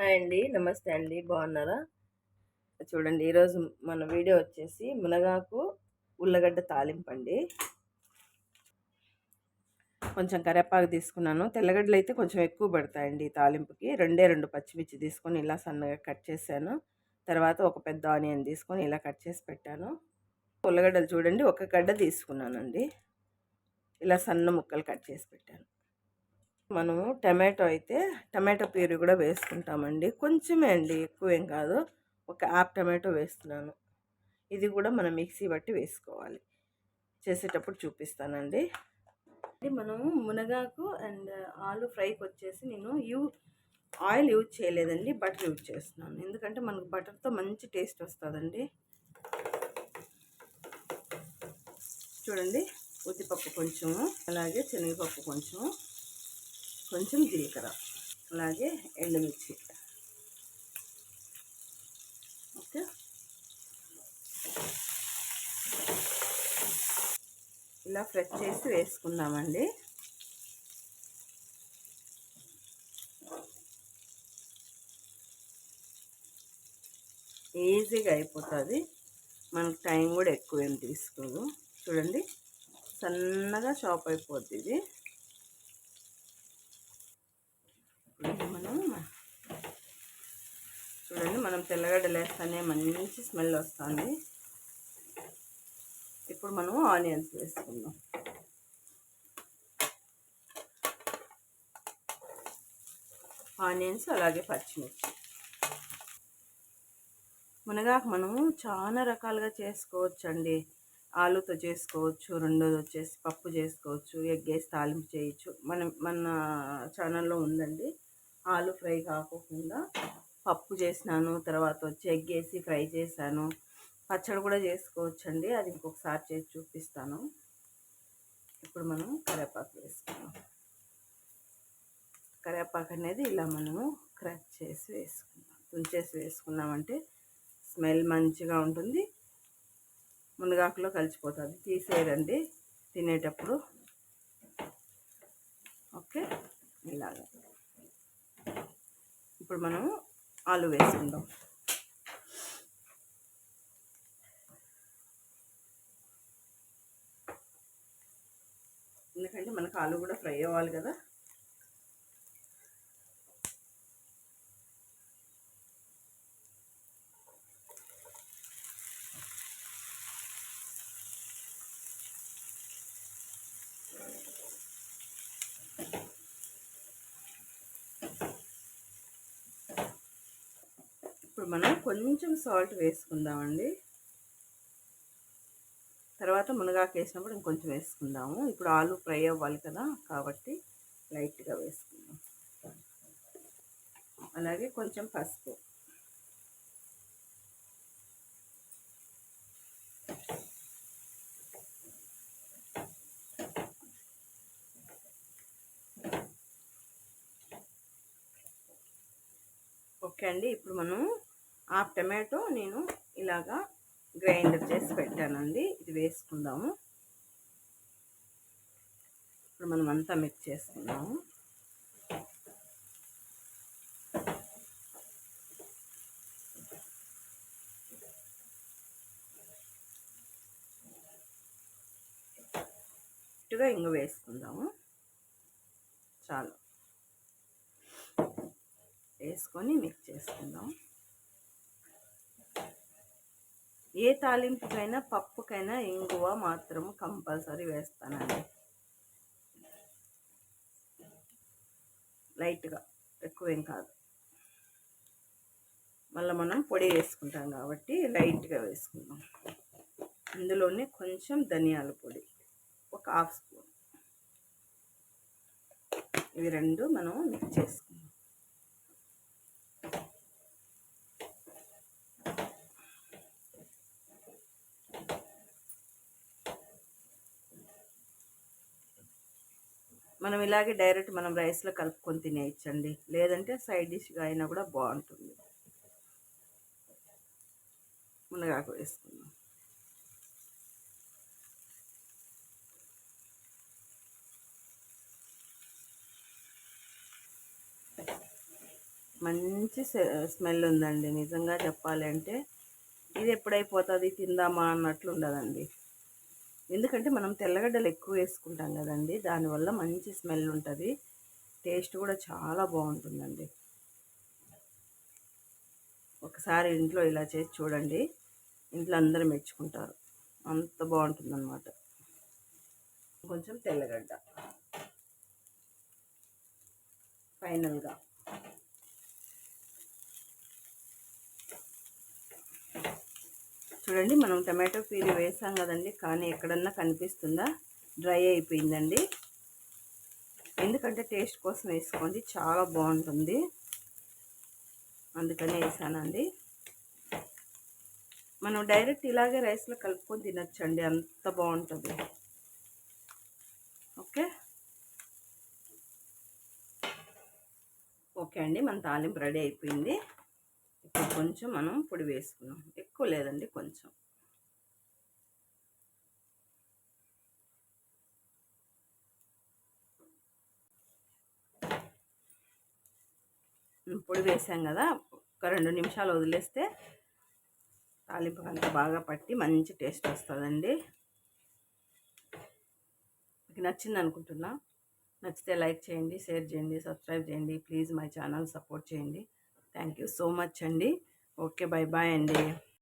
Hi అండి. నమస్తే అండి. బాగున్నారా? చూడండి ఈరోజు మన వీడియో వచ్చేసి మునగాకు ఉల్లగడ్డ తాలింపండి. కొంచెం కరివేపాకు తీసుకున్నాను. తెల్లగడ్డలు అయితే కొంచెం ఎక్కువ పడతాయండి ఈ తాలింపుకి. రెండు పచ్చిమిర్చి తీసుకొని ఇలా సన్నగా కట్ చేశాను. తర్వాత ఒక పెద్ద ఆనియన్ తీసుకొని ఇలా కట్ చేసి పెట్టాను. ఉల్లగడ్డలు చూడండి ఒక గడ్డ తీసుకున్నానండి. ఇలా సన్న ముక్కలు కట్ చేసి పెట్టాను. మనము టమాటో ప్యూరీ కూడా వేసుకుంటామండి. కొంచెమే అండి, ఎక్కువేం కాదు. ఒక హాఫ్ టమాటో వేస్తున్నాను. ఇది కూడా మనం మిక్సీ బట్టి వేసుకోవాలి. చేసేటప్పుడు చూపిస్తానండి. మనము మునగాకు అండ్ ఆలు ఫ్రైకి వచ్చేసి నేను ఆయిల్ యూజ్ చేయలేదండి, బటర్ యూజ్ చేస్తున్నాను. ఎందుకంటే మనకు బటర్తో మంచి టేస్ట్ వస్తుందండి. చూడండి, ఉద్దిపప్పు కొంచెము, అలాగే శనగపప్పు కొంచెము, కొంచెం జీలకర్ర, అలాగే ఎండుమిర్చి. ఓకే, ఇలా ఫ్రెష్ చేసి వేసుకుందామండి. ఈజీగా అయిపోతుంది, మనకు టైం కూడా ఎక్కువ ఏం తీసుకోదు. చూడండి, సన్నగా చాప్ అయిపోద్ది ఇది. మనం తెల్లగడ్డలు వేస్తానే మంచి స్మెల్ వస్తుంది. ఇప్పుడు మనం ఆనియన్స్ వేసుకుందాం. ఆనియన్స్ అలాగే పచ్చిమిర్చి. మునగాకు మనము చాలా రకాలుగా చేసుకోవచ్చండి. ఆలుతో చేసుకోవచ్చు, రెండోది వచ్చేసి పప్పు చేసుకోవచ్చు, ఎగ్ వేసి తాలింపు చేయొచ్చు. మన ఛానల్లో ఉందండి. ఆలు ఫ్రై కాకుండా పప్పు చేసినాను, తర్వాత వచ్చి ఎగ్ వేసి ఫ్రై చేశాను. పచ్చడి కూడా చేసుకోవచ్చండి, అది ఇంకొకసారి చేసి చూపిస్తాను. ఇప్పుడు మనం కరివేపాకు వేసుకున్నాం. కరివేపాకు అనేది ఇలా మనము క్రష్ చేసి వేసుకున్నాం. తుంచేసి వేసుకున్నామంటే స్మెల్ మంచిగా ఉంటుంది, మునగాకులో కలిసిపోతుంది. తీసేయరండి తినేటప్పుడు. ఓకే, ఇలాగా. ఇప్పుడు మనం ఆలు వేసుకుందాం. ఎందుకంటే మనకు ఆలు కూడా ఫ్రై అవ్వాలి కదా. ఇప్పుడు మనం కొంచెం సాల్ట్ వేసుకుందామండి. తర్వాత మునగాకు వేసినప్పుడు ఇంకొంచెం వేసుకుందాము. ఇప్పుడు ఆలు ఫ్రై అవ్వాలి కదా, కాబట్టి లైట్గా వేసుకుందాం. అలాగే కొంచెం పసుపు. ఓకే అండి, ఇప్పుడు మనం హాఫ్ టమాటో నేను ఇలాగా గ్రైండర్ చేసి పెట్టానండి. ఇది వేసుకుందాము. ఇప్పుడు మనం అంతా మిక్స్ చేసుకుందాము. ఇటుగా ఇంగు వేసుకుందాము. చాలు, వేసుకొని మిక్స్ చేసుకుందాం. ఏ తాలింపుకైనా పప్పుకైనా ఇంగువ మాత్రం కంపల్సరీ వేస్తానండి. లైట్గా, ఎక్కువేం కాదు. మళ్ళీ మనం పొడి వేసుకుంటాం కాబట్టి లైట్గా వేసుకుందాం. ఇందులోనే కొంచెం ధనియాల పొడి, ఒక హాఫ్ స్పూన్. ఇవి రెండు మనం మిక్స్ చేసుకుందాం. మనం ఇలాగే డైరెక్ట్ మనం రైస్లో కలుపుకొని తినేయచ్చండి, లేదంటే సైడ్ డిష్గా అయినా కూడా బాగుంటుంది. మునగాకు వేసుకుందాం. మంచి స్మెల్ ఉందండి. నిజంగా చెప్పాలంటే ఇది ఎప్పుడైపోతుంది తిందామా అన్నట్లు ఉండదండి. ఎందుకంటే మనం తెల్లగడ్డలు ఎక్కువ వేసుకుంటాం కదండి, దానివల్ల మంచి స్మెల్ ఉంటుంది. టేస్ట్ కూడా చాలా బాగుంటుందండి. ఒకసారి ఇంట్లో ఇలా చేసి చూడండి, ఇంట్లో అందరూ మెచ్చుకుంటారు. అంత బాగుంటుందన్నమాట. కొంచెం తెల్లగడ్డ ఫైనల్గా. చూడండి, మనం టమాటో ప్యూరీ వేసాం కదండి, కానీ ఎక్కడన్నా కనిపిస్తుందా? డ్రై అయిపోయిందండి. ఎందుకంటే టేస్ట్ కోసం వేసుకోండి, చాలా బాగుంటుంది, అందుకనే వేసానండి. మనం డైరెక్ట్ ఇలాగే రైస్లో కలుపుకొని తినచ్చండి, అంత బాగుంటుంది. ఓకే ఓకే అండి, మన తాలింపు రెడీ అయిపోయింది. ఇప్పుడు కొంచెం మనం పొడి వేసుకున్నాం, ఎక్కువ లేదండి, కొంచెం. పొడి వేసాం కదా, ఒక 2 నిమిషాలు వదిలేస్తే తాలింపు అంతా బాగా పట్టి మంచి టేస్ట్ వస్తుందండి. మీకు నచ్చింది అనుకుంటున్నా. నచ్చితే లైక్ చేయండి, షేర్ చేయండి, సబ్స్క్రైబ్ చేయండి. ప్లీజ్ మై ఛానల్ సపోర్ట్ చేయండి. థ్యాంక్ యూ సో మచ్ అండి. ఓకే, బై బాయ్ అండి.